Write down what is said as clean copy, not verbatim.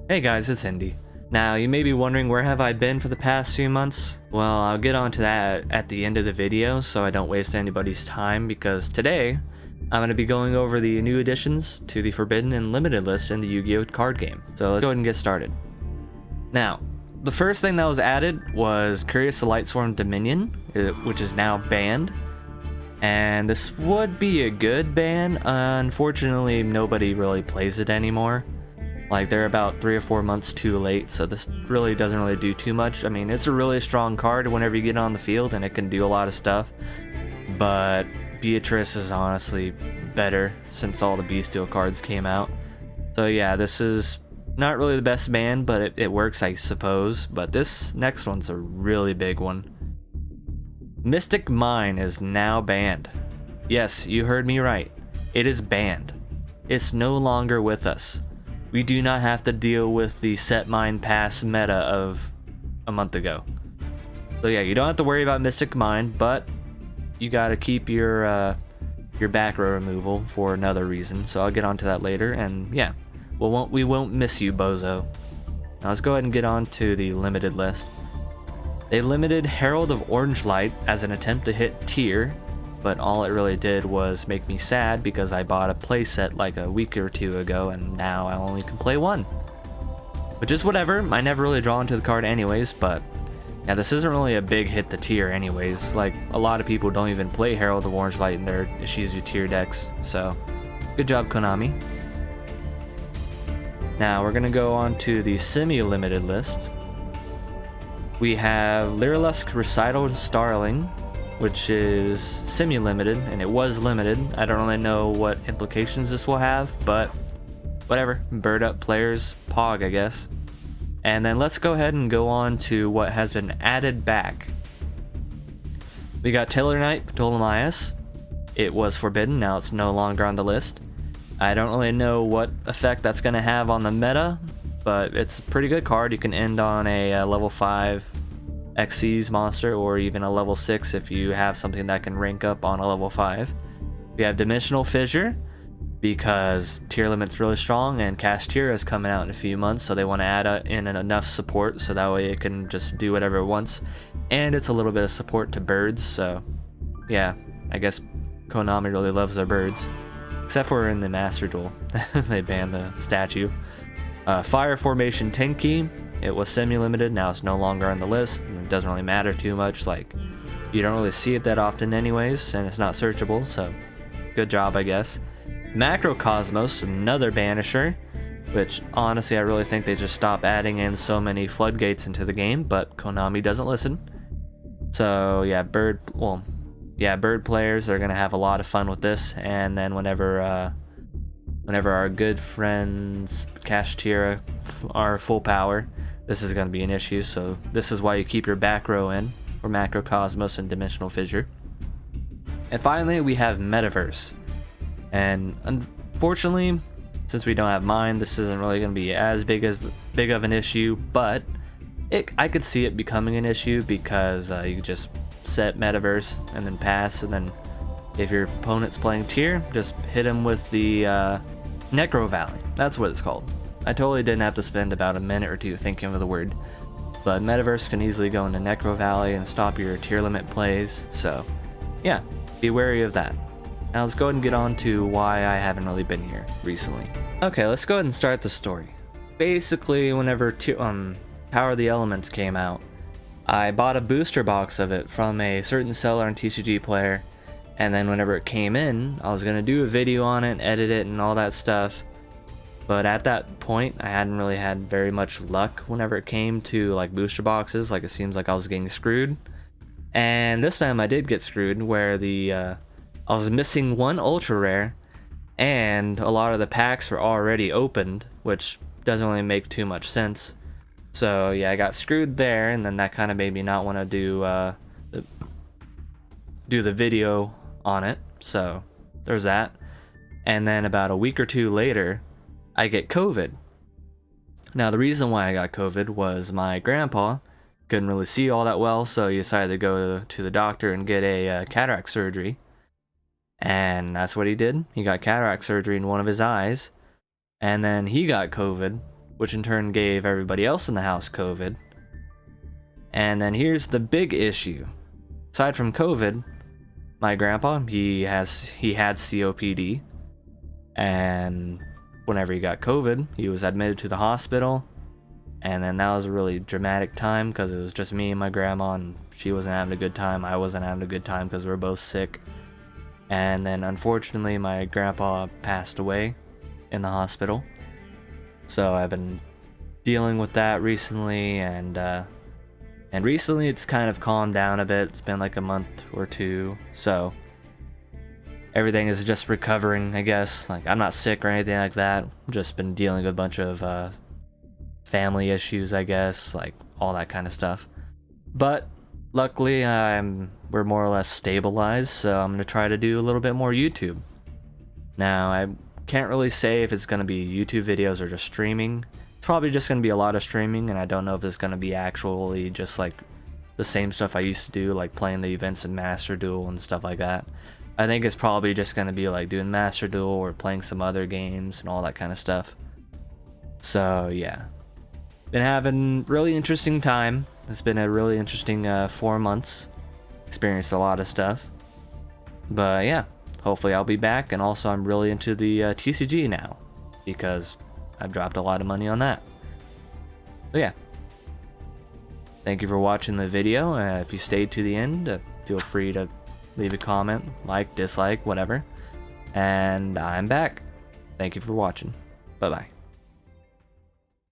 Hey guys, it's Indi. Now, you may be wondering where have I been for the past few months? Well, I'll get onto that at the end of the video so I don't waste anybody's time, because today I'm going to be going over the new additions to the Forbidden and Limited list in the Yu-Gi-Oh card game. So let's go ahead and get started. Now, the first thing that was added was Curious the Lightsworn Dominion, which is now banned. And this would be a good ban. Unfortunately, nobody really plays it anymore. Like, they're about 3 or 4 months too late, so this really doesn't really do too much. I mean, it's a really strong card whenever you get on the field, and it can do a lot of stuff. But Beatrice is honestly better since all the Bestial cards came out. So yeah, this is not really the best ban, but it works, I suppose. But this next one's a really big one. Mystic Mine is now banned. Yes, you heard me right. It is banned. It's no longer with us. We do not have to deal with the set mine pass meta of a month ago. So yeah, you don't have to worry about Mystic Mine, but you gotta keep your back row removal for another reason. So I'll get onto that later, and yeah, we won't miss you, bozo. Now let's go ahead and get on to the limited list. They limited Herald of Orange Light as an attempt to hit tier, but all it really did was make me sad because I bought a playset like a week or two ago, and now I only can play one. Which is whatever, I never really draw into the card anyways, but yeah, this isn't really a big hit to tier anyways. Like, a lot of people don't even play Herald of Orange Light in their Ishizu tier decks, so good job, Konami. Now we're gonna go on to the semi-limited list. We have Lyrilusk Recital Starling, which is semi-limited, and it was limited. I don't really know what implications this will have, but whatever. Bird up players, Pog, I guess. And then let's go ahead and go on to what has been added back. We got Taylor Knight Ptolemaeus. It was forbidden, now it's no longer on the list. I don't really know what effect that's going to have on the meta, but it's a pretty good card. You can end on a level 5 Xyz monster, or even a level 6 if you have something that can rank up on a level 5. We have Dimensional Fissure, because tier limit's really strong and Castier is coming out in a few months, so they want to add in enough support so that way it can just do whatever it wants. And it's a little bit of support to birds, so yeah, I guess Konami really loves their birds. Except for in the Master Duel. They banned the statue. Fire Formation Tenki. It was semi-limited, now it's no longer on the list, and it doesn't really matter too much. Like, you don't really see it that often anyways, and it's not searchable, so good job, I guess. Macrocosmos, another banisher, which honestly I really think they just stopped adding in so many floodgates into the game, but Konami doesn't listen. So yeah, bird players are gonna have a lot of fun with this, and then whenever our good friends Kashtira are full power, this is going to be an issue, so this is why you keep your back row in for Macrocosmos and Dimensional Fissure. And finally, we have Metaverse. And unfortunately, since we don't have mine, this isn't really going to be as big of an issue, but I could see it becoming an issue because you just set Metaverse and then pass, and then if your opponent's playing tier, just hit him with the Necro Valley. That's what it's called. I totally didn't have to spend about a minute or two thinking of the word, but Metaverse can easily go into Necro Valley and stop your tier limit plays, so yeah, be wary of that. Now let's go ahead and get on to why I haven't really been here recently. Okay, let's go ahead and start the story. Basically, whenever Power of the Elements came out, I bought a booster box of it from a certain seller and TCG player, and then whenever it came in, I was going to do a video on it, edit it, and all that stuff. But at that point, I hadn't really had very much luck whenever it came to like booster boxes. Like, it seems like I was getting screwed. And this time I did get screwed, where I was missing one ultra rare, and a lot of the packs were already opened, which doesn't really make too much sense. So yeah, I got screwed there, and then that kind of made me not want to do the video on it. So there's that. And then about a week or two later, I get COVID. Now, the reason why I got COVID was my grandpa couldn't really see all that well, so he decided to go to the doctor and get a cataract surgery. And that's what he did. He got cataract surgery in one of his eyes, and then he got COVID which in turn gave everybody else in the house COVID. And then here's the big issue. Aside from COVID, my grandpa, he had COPD, and whenever he got COVID, he was admitted to the hospital. And then that was a really dramatic time because it was just me and my grandma, and she wasn't having a good time. I wasn't having a good time because we were both sick. And then unfortunately, my grandpa passed away in the hospital. So I've been dealing with that recently, and recently it's kind of calmed down a bit. It's been like a month or two, so everything is just recovering, I guess. Like, I'm not sick or anything like that. Just been dealing with a bunch of family issues, I guess, like all that kind of stuff. But luckily, we're more or less stabilized, so I'm gonna try to do a little bit more YouTube. Now, I can't really say if it's gonna be YouTube videos or just streaming. It's probably just gonna be a lot of streaming, and I don't know if it's gonna be actually just like the same stuff I used to do, like playing the events in Master Duel and stuff like that. I think it's probably just gonna be like doing Master Duel or playing some other games and all that kind of stuff. So yeah. Been having really interesting time. It's been a really interesting 4 months. Experienced a lot of stuff. But yeah, hopefully I'll be back. And also I'm really into the TCG now, because I've dropped a lot of money on that. But yeah. Thank you for watching the video. If you stayed to the end, feel free to leave a comment, like, dislike, whatever. And I'm back. Thank you for watching. Bye-bye.